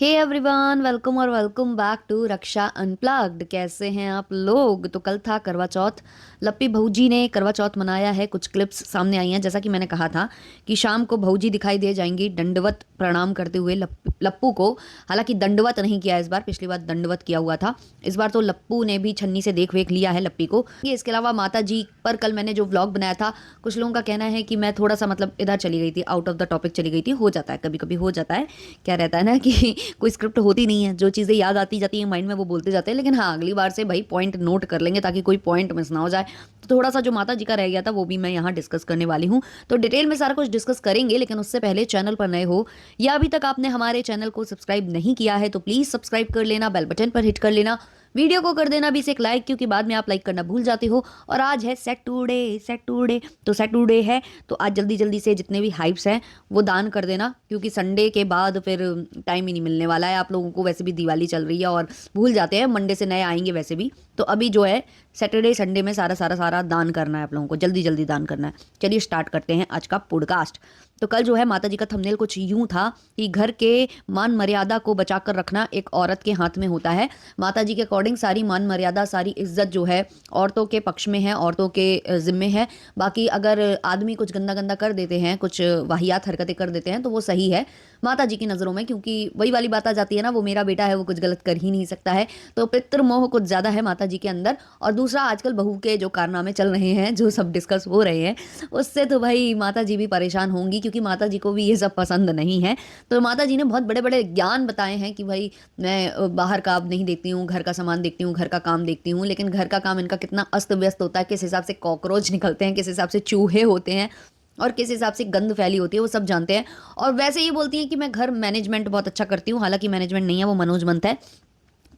हे everyone, welcome और welcome back to Raksha unplugged. कैसे हैं आप लोग? तो कल था करवा चौथ। लप्पी भौजी ने करवा चौथ मनाया है। कुछ क्लिप्स सामने आई हैं। जैसा कि मैंने कहा था कि शाम को भौजी दिखाई दे जाएंगी दंडवत प्रणाम करते हुए लप्पू को। हालांकि दंडवत नहीं किया इस बार, पिछली बार दंडवत किया हुआ था। इस बार तो लप्पू ने भी छन्नी से देख वेख लिया है लप्पी को। ये इसके अलावा माता जी पर कल मैंने जो व्लॉग बनाया था, कुछ लोगों का कहना है कि मैं थोड़ा सा मतलब इधर चली गई थी, आउट ऑफ द टॉपिक चली गई थी। हो जाता है, कभी कभी हो जाता है। क्या रहता है ना कि कोई स्क्रिप्ट होती नहीं है, जो चीज़ें याद आती जाती हैं माइंड में वो बोलते जाते हैं। लेकिन हाँ, अगली बार से भाई पॉइंट नोट कर लेंगे ताकि कोई पॉइंट मिस ना हो जाए। तो थोड़ा सा जो माता जी का रह गया था वो भी मैं यहाँ डिस्कस करने वाली हूँ। तो डिटेल में सारा कुछ डिस्कस करेंगे, लेकिन उससे पहले चैनल पर नए हो या अभी तक आपने हमारे चैनल को सब्सक्राइब नहीं किया है तो प्लीज़ सब्सक्राइब कर लेना, बेल बटन पर हिट कर लेना, वीडियो को कर देना भी से एक लाइक, क्योंकि बाद में आप लाइक करना भूल जाते हो। और आज है सैटरडे तो सैटरडे है तो आज जल्दी जल्दी से जितने भी हाइप्स हैं वो दान कर देना, क्योंकि संडे के बाद फिर टाइम ही नहीं मिलने वाला है आप लोगों को। वैसे भी दिवाली चल रही है और भूल जाते हैं, मंडे से नए आएंगे वैसे भी। तो अभी जो है सैटरडे संडे में सारा सारा सारा दान करना है आप लोगों को, जल्दी जल्दी दान करना है। चलिए स्टार्ट करते हैं आज का पॉडकास्ट। तो कल जो है माता जी का थंबनेल कुछ यूं था कि घर के मान मर्यादा को बचाकर रखना एक औरत के हाथ में होता है। माता जी के अकॉर्डिंग सारी मान मर्यादा, सारी इज्जत जो है औरतों के पक्ष में है, औरतों के जिम्मे है। बाकी अगर आदमी कुछ गंदा गंदा कर देते हैं, कुछ वाहियात हरकतें कर देते हैं, तो वो सही है माता जी की नज़रों में, क्योंकि वही वाली बात आ जाती है ना, वो मेरा बेटा है, वो कुछ गलत कर ही नहीं सकता है। तो पितृमोह कुछ ज़्यादा है माता जी के अंदर। और दूसरा, आजकल बहू के जो कारनामे चल रहे हैं, जो सब डिस्कस हो रहे हैं, उससे तो भाई माता जी भी परेशान होंगी, क्योंकि माता जी को भी ये सब पसंद नहीं है। तो माता जी ने बहुत बड़े बड़े ज्ञान बताए हैं कि भाई मैं बाहर का अब नहीं देखती हूँ, घर का सामान देखती हूँ, घर का काम देखती हूँ। लेकिन घर का काम इनका कितना अस्त व्यस्त होता है, किस हिसाब से कॉकरोच निकलते हैं, किस हिसाब से चूहे होते हैं और किस हिसाब से गंद फैली होती है, वो सब जानते हैं। और वैसे ये बोलती हैं कि मैं घर मैनेजमेंट बहुत अच्छा करती हूँ, हालांकि मैनेजमेंट नहीं है, वो मनोज मंथ है।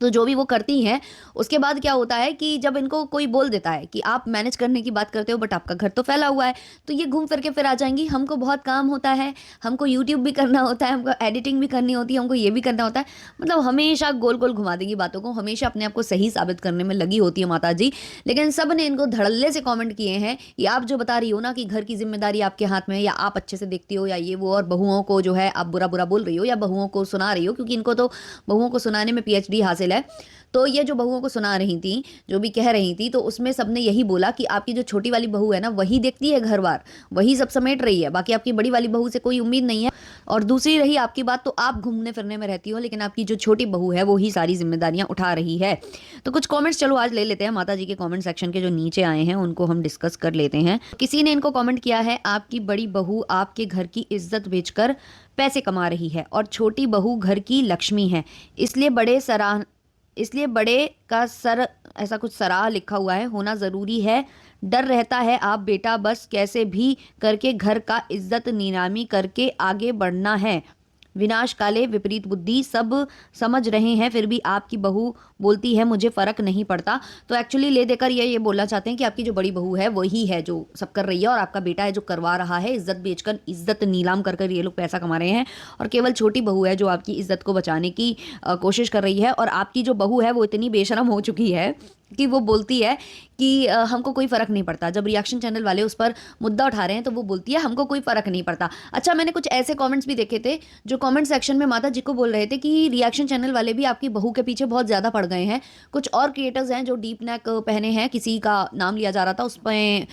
तो जो भी वो करती हैं, उसके बाद क्या होता है कि जब इनको कोई बोल देता है कि आप मैनेज करने की बात करते हो बट आपका घर तो फैला हुआ है, तो ये घूम फिर के फिर आ जाएंगी, हमको बहुत काम होता है, हमको यूट्यूब भी करना होता है, हमको एडिटिंग भी करनी होती है, हमको ये भी करना होता है। मतलब हमेशा गोल गोल घुमा देंगी बातों को, हमेशा अपने आप को सही साबित करने में लगी होती है माता जी। लेकिन सब ने इनको धड़ल्ले से कमेंट किए हैं कि आप जो बता रही हो ना कि घर की जिम्मेदारी आपके हाथ में है, या आप अच्छे से देखती हो, या ये वो, और बहुओं को जो है आप बुरा बुरा बोल रही हो या बहुओं को सुना रही हो, क्योंकि इनको तो बहुओं को सुनाने में पीएचडी हासिल है। तो ये जो बहुओं को सुना रही थी, जो भी कह रही थी, तो उसमें सबने यही बोला कि आपकी जो छोटी वाली बहू है ना, वही देखती है घर बार, वही सब समेट रही है, बाकी आपकी बड़ी वाली बहू से कोई उम्मीद नहीं है। और दूसरी रही आपकी बात, तो आप घूमने फिरने में रहती हो, लेकिन आपकी जो छोटी बहू है वो ही सारी जिम्मेदारियां उठा रही है। तो कुछ कमेंट्स चलो आज ले लेते हैं, माता जी के कमेंट सेक्शन के जो नीचे आए हैं उनको हम डिस्कस कर लेते हैं। किसी ने इनको कमेंट किया है, आपकी बड़ी बहू आपके घर की इज्जत बेचकर पैसे कमा रही है और छोटी बहू घर की लक्ष्मी है, इसलिए बड़े का सर, ऐसा कुछ सराह लिखा हुआ है, होना ज़रूरी है। डर रहता है आप बेटा, बस कैसे भी करके घर का इज्जत नीलामी करके आगे बढ़ना है। विनाश काले विपरीत बुद्धि सब समझ रहे हैं, फिर भी आपकी बहू बोलती है मुझे फर्क नहीं पड़ता। तो एक्चुअली ले देकर ये बोलना चाहते हैं कि आपकी जो बड़ी बहू है वही है जो सब कर रही है, और आपका बेटा है जो करवा रहा है, इज्जत बेचकर, इज्जत नीलाम कर कर ये लोग पैसा कमा रहे हैं। और केवल छोटी बहू है जो आपकी इज्जत को बचाने की कोशिश कर रही है। और आपकी जो बहू है वो इतनी बेशरम हो चुकी है कि वो बोलती है कि हमको कोई फ़र्क नहीं पड़ता। जब रिएक्शन चैनल वाले उस पर मुद्दा उठा रहे हैं तो वो बोलती है हमको कोई फ़र्क नहीं पड़ता। अच्छा, मैंने कुछ ऐसे कमेंट्स भी देखे थे जो कमेंट सेक्शन में माता जी को बोल रहे थे कि रिएक्शन चैनल वाले भी आपकी बहू के पीछे बहुत ज़्यादा पड़ गए हैं। कुछ और क्रिएटर्स हैं जो डीप नेक पहने हैं, किसी का नाम लिया जा रहा था, उसमें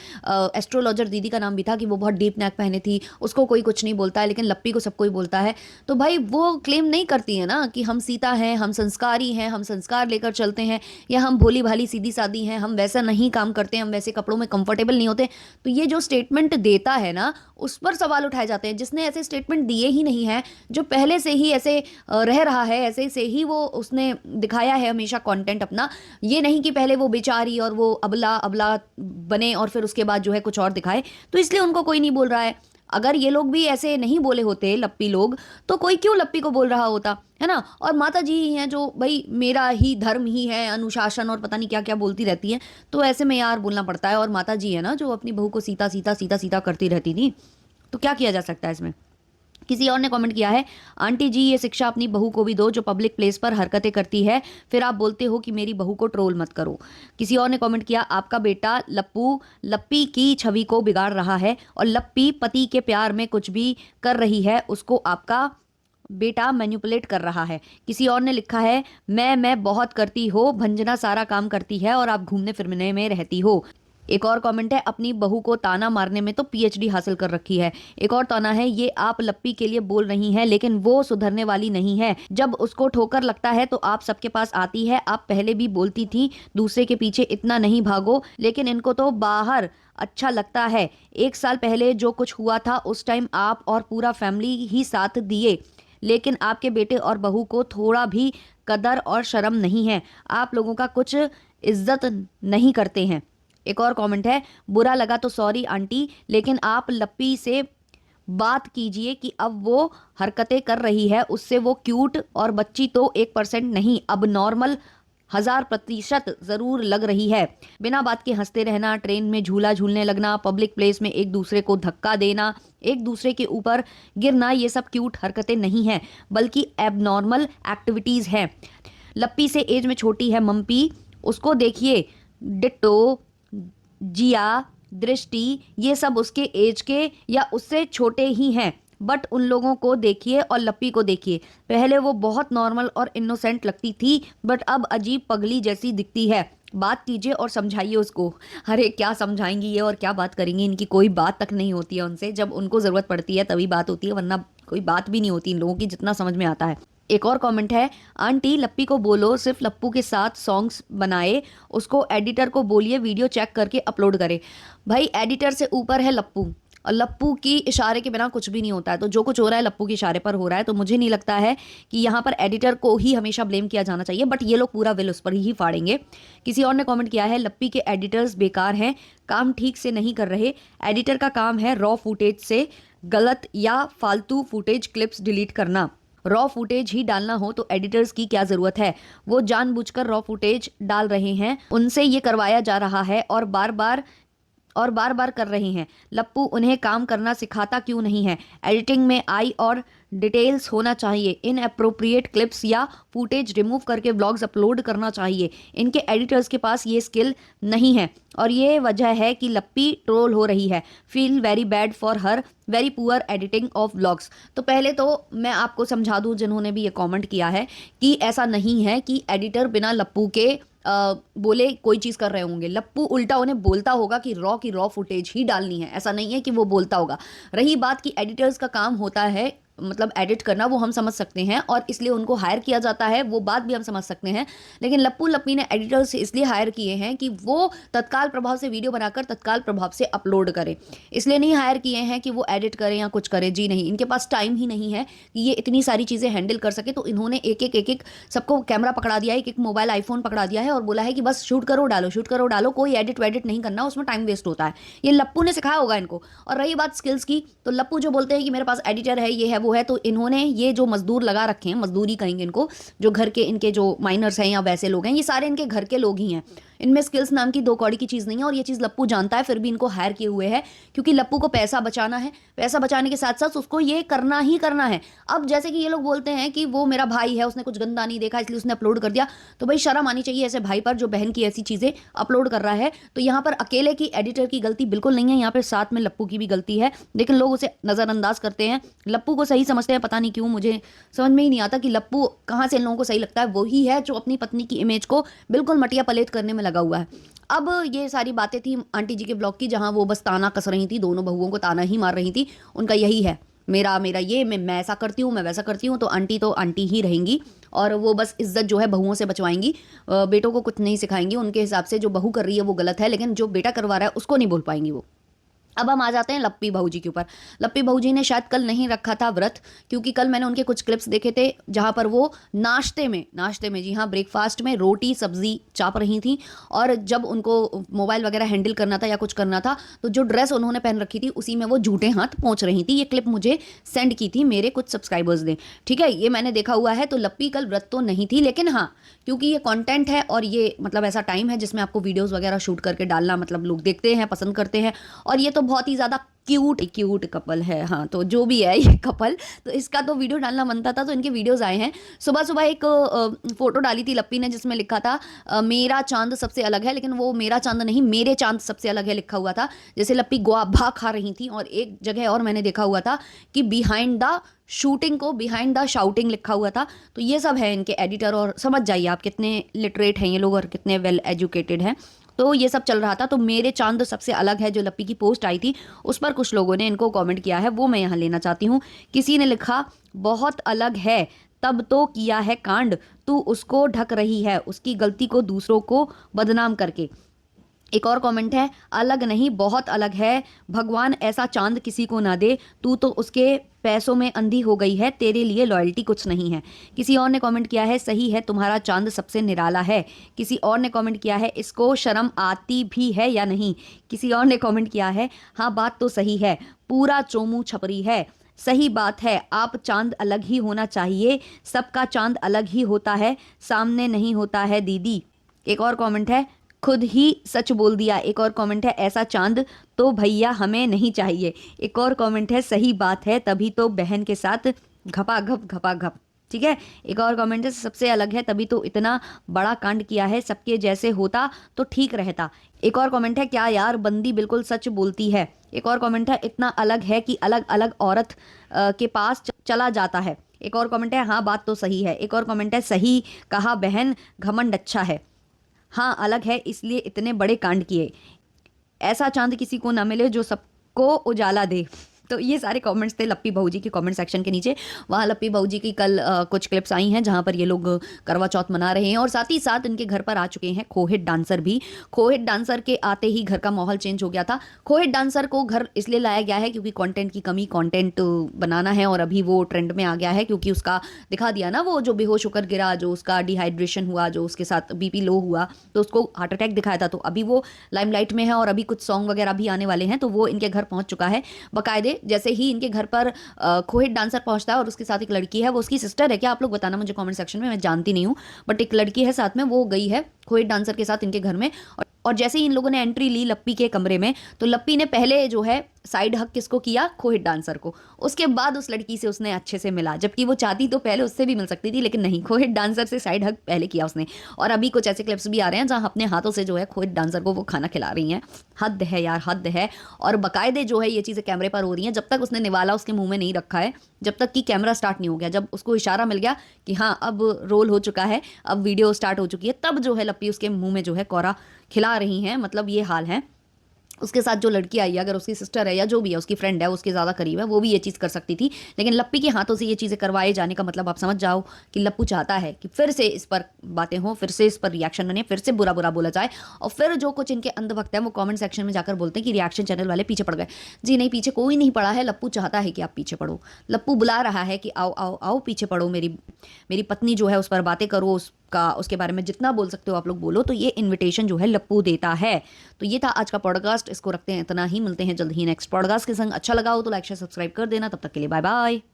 एस्ट्रोलॉजर दीदी का नाम भी था कि वो बहुत डीप नेक पहने थी, उसको कोई कुछ नहीं बोलता है, लेकिन लप्पी को सब कोई बोलता है। तो भाई वो क्लेम नहीं करती है ना कि हम सीता हैं, हम संस्कारी हैं, हम संस्कार लेकर चलते हैं, या हम भोली भाली सीधी सादी हैं, हम वैसा नहीं काम करते, हम वैसे कपड़ों में कंफर्टेबल नहीं होते। तो ये जो स्टेटमेंट देता है ना, उस पर सवाल उठाए जाते हैं। जिसने ऐसे स्टेटमेंट दिए ही नहीं है, जो पहले से ही ऐसे रह रहा है, ऐसे से ही वो उसने दिखाया है हमेशा कंटेंट अपना, ये नहीं कि पहले वो बेचारी और वो अबला अबला बने और फिर उसके बाद जो है कुछ और दिखाए। तो इसलिए उनको कोई नहीं बोल रहा है। अगर ये लोग भी ऐसे नहीं बोले होते लप्पी लोग, तो कोई क्यों लप्पी को बोल रहा होता, है ना। और माता जी ही हैं जो भाई मेरा ही धर्म ही है, अनुशासन और पता नहीं क्या क्या बोलती रहती हैं। तो ऐसे में यार बोलना पड़ता है। और माता जी है ना जो अपनी बहू को सीता सीता सीता सीता करती रहती थी, तो क्या किया जा सकता है इसमें। किसी और ने कमेंट किया है, आंटी जी ये शिक्षा अपनी बहू को भी दो जो पब्लिक प्लेस पर हरकतें करती है, फिर आप बोलते हो कि मेरी बहू को ट्रोल मत करो। किसी और ने कमेंट किया, आपका बेटा लप्पू लप्पी की छवि को बिगाड़ रहा है, और लप्पी पति के प्यार में कुछ भी कर रही है उसको आपका बेटा मैनिपुलेट कर रहा है। किसी और ने लिखा है, मैं बहुत करती हो, भंजना सारा काम करती है और आप घूमने फिरने में रहती हो। एक और कमेंट है, अपनी बहू को ताना मारने में तो पीएचडी हासिल कर रखी है। एक और ताना है, ये आप लप्पी के लिए बोल रही हैं लेकिन वो सुधरने वाली नहीं है। जब उसको ठोकर लगता है तो आप सबके पास आती है। आप पहले भी बोलती थी दूसरे के पीछे इतना नहीं भागो, लेकिन इनको तो बाहर अच्छा लगता है। 1 साल पहले जो कुछ हुआ था उस टाइम आप और पूरा फैमिली ही साथ दिए, लेकिन आपके बेटे और बहू को थोड़ा भी कदर और शर्म नहीं है। आप लोगों का कुछ इज्जत नहीं करते हैं। एक और कमेंट है, बुरा लगा तो सॉरी आंटी, लेकिन आप लप्पी से बात कीजिए कि अब वो हरकतें कर रही है उससे वो क्यूट और बच्ची तो 1% नहीं, अब नॉर्मल 1000% जरूर लग रही है। बिना बात के हंसते रहना, ट्रेन में झूला झूलने लगना, पब्लिक प्लेस में एक दूसरे को धक्का देना, एक दूसरे के ऊपर गिरना, ये सब क्यूट हरकतें नहीं है बल्कि एबनॉर्मल एक्टिविटीज हैं। लप्पी से एज में छोटी है मम्पी, उसको देखिए, डिट्टो, जिया, दृष्टि, ये सब उसके एज के या उससे छोटे ही हैं। बट उन लोगों को देखिए और लप्पी को देखिए, पहले वो बहुत नॉर्मल और इनोसेंट लगती थी बट अब अजीब पगली जैसी दिखती है। बात कीजिए और समझाइए उसको। अरे क्या समझाएंगी ये और क्या बात करेंगी, इनकी कोई बात तक नहीं होती है उनसे। जब उनको ज़रूरत पड़ती है तभी बात होती है, वरना कोई बात भी नहीं होती इन लोगों की, जितना समझ में आता है। एक और कमेंट है, आंटी लप्पी को बोलो सिर्फ लप्पू के साथ सॉन्ग्स बनाए, उसको एडिटर को बोलिए वीडियो चेक करके अपलोड करे। भाई एडिटर से ऊपर है लप्पू, और लप्पू की इशारे के बिना कुछ भी नहीं होता है। तो जो कुछ हो रहा है लप्पू के इशारे पर हो रहा है। तो मुझे नहीं लगता है कि यहाँ पर एडिटर को ही हमेशा ब्लेम किया जाना चाहिए, बट ये लोग पूरा विल उस पर ही फाड़ेंगे। किसी और ने कमेंट किया है, लप्पी के एडिटर्स बेकार हैं, काम ठीक से नहीं कर रहे। एडिटर का काम है रॉ फुटेज से गलत या फालतू फुटेज क्लिप्स डिलीट करना। रॉ फुटेज ही डालना हो तो एडिटर्स की क्या ज़रूरत है, वो जानबूझकर रॉ फुटेज डाल रहे हैं, उनसे ये करवाया जा रहा है और बार बार कर रहे हैं। लप्पू उन्हें काम करना सिखाता क्यों नहीं है। एडिटिंग में आई और डिटेल्स होना चाहिए। इनअप्रोप्रिएट क्लिप्स या फुटेज रिमूव करके व्लॉग्स अपलोड करना चाहिए। इनके एडिटर्स के पास ये स्किल नहीं है और ये वजह है कि लप्पी ट्रोल हो रही है। Feel very bad for her, very poor editing of vlogs. तो पहले तो मैं आपको समझा दूं जिन्होंने भी ये कमेंट किया है कि ऐसा नहीं है कि एडिटर बिना लप्पू के बोले कोई चीज़ कर रहे होंगे। लप्पू उल्टा उन्हें बोलता होगा कि रॉ की रॉ फुटेज ही डालनी है, ऐसा नहीं है कि वो बोलता होगा। रही बात कि एडिटर्स का काम होता है मतलब एडिट करना, वो हम समझ सकते हैं और इसलिए उनको हायर किया जाता है, वो बात भी हम समझ सकते हैं। लेकिन लप्पू लप्पी ने एडिटर्स इसलिए हायर किए हैं कि वो तत्काल प्रभाव से वीडियो बनाकर तत्काल प्रभाव से अपलोड करें, इसलिए नहीं हायर किए हैं कि वो एडिट करें या कुछ करें। जी नहीं, इनके पास टाइम ही नहीं है कि ये इतनी सारी चीज़ें हैंडल कर सके। तो इन्होंने एक एक सबको कैमरा पकड़ा दिया है, एक एक मोबाइल आईफोन पकड़ा दिया है और बोला है कि बस शूट करो डालो, कोई एडिट वेडिट नहीं करना, उसमें टाइम वेस्ट होता है। ये लप्पू ने सिखाया होगा इनको। और रही बात स्किल्स की, तो लप्पू जो बोलते हैं कि मेरे पास एडिटर है, ये है वो है, तो इन्होंने ये जो मजदूर लगा रखे हैं, मजदूरी कहेंगे इनको, जो घर के इनके जो माइनर्स हैं या वैसे लोग हैं, ये सारे इनके घर के लोग ही हैं। इनमें स्किल्स नाम की दो कौड़ी की चीज़ नहीं है और ये चीज़ लप्पू जानता है, फिर भी इनको हायर किए हुए है क्योंकि लप्पू को पैसा बचाना है। पैसा बचाने के साथ साथ उसको ये करना ही करना है। अब जैसे कि ये लोग बोलते हैं कि वो मेरा भाई है, उसने कुछ गंदा नहीं देखा इसलिए उसने अपलोड कर दिया, तो भाई शर्म आनी चाहिए ऐसे भाई पर जो बहन की ऐसी चीज़ें अपलोड कर रहा है। तो यहाँ पर अकेले की एडिटर की गलती बिल्कुल नहीं है, यहाँ पर साथ में लप्पू की भी गलती है, लेकिन लोग उसे नज़रअंदाज करते हैं। लप्पू को सही समझते हैं, पता नहीं क्यों, मुझे समझ में ही नहीं आता कि लप्पू कहाँ से इन लोगों को सही लगता है। वही है जो अपनी पत्नी की इमेज को बिल्कुल मटिया पलेट करने में लगा हुआ है। अब ये सारी बातें थी आंटी जी के ब्लॉग की, जहां वो बस ताना कस रही थी, दोनों बहुओं को ताना ही मार रही थी। उनका यही है, मेरा मेरा ये मैं ऐसा करती हूँ, मैं वैसा करती हूँ। तो आंटी ही रहेंगी और वो बस इज्जत जो है बहुओं से बचवाएंगी, बेटों को कुछ नहीं सिखाएंगी। उनके हिसाब से जो बहू कर रही है वो गलत है, लेकिन जो बेटा करवा रहा है उसको नहीं बोल पाएंगी वो। अब हम आ जाते हैं लप्पी बहू जी के ऊपर। लप्पी बहू जी ने शायद कल नहीं रखा था व्रत, क्योंकि कल मैंने उनके कुछ क्लिप्स देखे थे जहां पर वो नाश्ते में जी हाँ ब्रेकफास्ट में रोटी सब्जी चाप रही थी। और जब उनको मोबाइल वगैरह हैंडल करना था या कुछ करना था तो जो ड्रेस उन्होंने पहन रखी थी उसी में वो झूठे हाथ पहुंच रही थी। ये क्लिप मुझे सेंड की थी मेरे कुछ सब्सक्राइबर्स ने, ठीक है, ये मैंने देखा हुआ है। तो लप्पी कल व्रत तो नहीं थी, लेकिन हाँ क्योंकि ये कंटेंट है और ये मतलब ऐसा टाइम है जिसमें आपको वीडियोस वगैरह शूट करके डालना मतलब लोग देखते हैं, पसंद करते हैं। और ये तो तो बहुत ही ज़्यादा क्यूट क्यूट कपल है। हाँ, तो जो भी है ये कपल, तो इसका तो वीडियो डालना बनता था, तो इनके वीडियोस आए हैं। सुबह सुबह एक फोटो डाली थी लप्पी ने जिसमें लिखा था मेरा चांद सबसे अलग है, लेकिन वो मेरा चांद नहीं, मेरे चांद सबसे अलग है लिखा हुआ था। जैसे लप्पी गुआभा खा रही थी, और एक जगह और मैंने देखा हुआ था कि बिहाइंड द शूटिंग को बिहाइंड द शाउटिंग लिखा हुआ था। तो ये सब है इनके एडिटर, और समझ जाइए आप कितने लिटरेट हैं ये लोग और कितने वेल एजुकेटेड हैं। तो ये सब चल रहा था। तो मेरे चांद सबसे अलग है जो लप्पी की पोस्ट आई थी, उस पर कुछ लोगों ने इनको कमेंट किया है, वो मैं यहाँ लेना चाहती हूँ। किसी ने लिखा बहुत अलग है, तब तो किया है कांड, तू उसको ढक रही है उसकी गलती को दूसरों को बदनाम करके। एक और कमेंट है, अलग नहीं बहुत अलग है, भगवान ऐसा चांद किसी को ना दे, तू तो उसके पैसों में अंधी हो गई है, तेरे लिए लॉयल्टी कुछ नहीं है। किसी और ने कमेंट किया है, सही है तुम्हारा चांद सबसे निराला है। किसी और ने कमेंट किया है, इसको शर्म आती भी है या नहीं। किसी और ने कमेंट किया है, हाँ बात तो सही है, पूरा चोमू छपरी है। सही बात है, आप चांद अलग ही होना चाहिए, सबका चांद अलग ही होता है, सामने नहीं होता है दीदी। एक और कमेंट है, खुद ही सच बोल दिया। एक और कमेंट है, ऐसा चांद तो भैया हमें नहीं चाहिए। एक और कमेंट है, सही बात है, तभी तो बहन के साथ घपाघप घपाघप। ठीक है। एक और कमेंट है, सबसे अलग है तभी तो इतना बड़ा कांड किया है, सबके जैसे होता तो ठीक रहता। एक और कमेंट है, क्या यार बंदी बिल्कुल सच बोलती है। एक और कमेंट है, इतना अलग है कि अलग अलग औरत के पास चला जाता है। एक और कमेंट है, हाँ बात तो सही है। एक और कमेंट है, सही कहा बहन, घमंड अच्छा है। हाँ अलग है इसलिए इतने बड़े कांड किए, ऐसा चांद किसी को ना मिले जो सबको उजाला दे। तो ये सारे कमेंट्स थे लप्पी बहू जी के कमेंट सेक्शन के नीचे। वहाँ लप्पी बहू जी की कल कुछ क्लिप्स आई हैं जहाँ पर ये लोग करवा चौथ मना रहे हैं, और साथ ही साथ इनके घर पर आ चुके हैं खोहित डांसर भी। खोहित डांसर के आते ही घर का माहौल चेंज हो गया था। खोहित डांसर को घर इसलिए लाया गया है क्योंकि कंटेंट की कमी, कंटेंट बनाना है, और अभी वो ट्रेंड में आ गया है क्योंकि उसका दिखा दिया ना, वो जो बेहोश होकर गिरा, जो उसका डिहाइड्रेशन हुआ, जो उसके साथ बीपी लो हुआ, तो उसको हार्ट अटैक दिखाया था। तो अभी वो लाइमलाइट में है, और अभी कुछ सॉन्ग वगैरह भी आने वाले हैं, तो वो इनके घर पहुंच चुका है बाकायदे। जैसे ही इनके घर पर खोहित डांसर पहुंचता है और उसके साथ एक लड़की है, वो उसकी सिस्टर है क्या, आप लोग बताना मुझे कमेंट सेक्शन में, मैं जानती नहीं हूँ, बट एक लड़की है साथ में, वो गई है खोहित डांसर के साथ इनके घर में। और जैसे ही इन लोगों ने एंट्री ली लप्पी के कमरे में, तो लप्पी ने पहले जो है साइड हक किसको किया, खोहित डांसर को। उसके बाद उस लड़की से उसने अच्छे से मिला, जबकि वो चाहती तो पहले उससे भी मिल सकती थी, लेकिन नहीं, खोहित डांसर से साइड हक पहले किया उसने। और अभी कुछ ऐसे क्लिप्स भी आ रहे हैं जहां अपने हाथों से जो है खोहित डांसर को वो खाना खिला रही हैं। हद है यार, हद है। और बाकायदे जो है ये चीज़ें कैमरे पर हो रही हैं। जब तक उसने निवाला उसके मुंह में नहीं रखा है, जब तक कि कैमरा स्टार्ट नहीं हो गया, जब उसको इशारा मिल गया कि हाँ अब रोल हो चुका है, अब वीडियो स्टार्ट हो चुकी है, तब जो है लप्पी उसके मुंह में जो है कोरा खिला रही हैं। मतलब ये हाल है। उसके साथ जो लड़की आई है, अगर उसकी सिस्टर है या जो भी है, उसकी फ्रेंड है, उसके ज़्यादा करीब है, वो भी ये चीज़ कर सकती थी, लेकिन लप्पी के हाथों से ये चीज़ें करवाए जाने का मतलब आप समझ जाओ कि लप्पू चाहता है कि फिर से इस पर बातें हों, फिर से इस पर रिएक्शन बने, फिर से बुरा बुरा बोला जाए। और फिर जो कुछ इनके अंधभक्त हैं वो कमेंट सेक्शन में जाकर बोलते हैं कि रिएक्शन चैनल वाले पीछे पड़ गए। जी नहीं, पीछे कोई नहीं पड़ा है। लप्पू चाहता है कि आप पीछे पड़ो। लप्पू बुला रहा है कि आओ आओ आओ पीछे पड़ो, मेरी पत्नी जो है उस पर बातें करो, उसके बारे में जितना बोल सकते हो आप लोग बोलो। तो ये इनविटेशन जो है लप्पू देता है। तो ये था आज का पॉडकास्ट, इसको रखते हैं इतना ही, मिलते हैं जल्द ही नेक्स्ट पॉडकास्ट के संग। अच्छा लगा हो तो लाइक शेयर सब्सक्राइब कर देना। तब तक के लिए बाय बाय।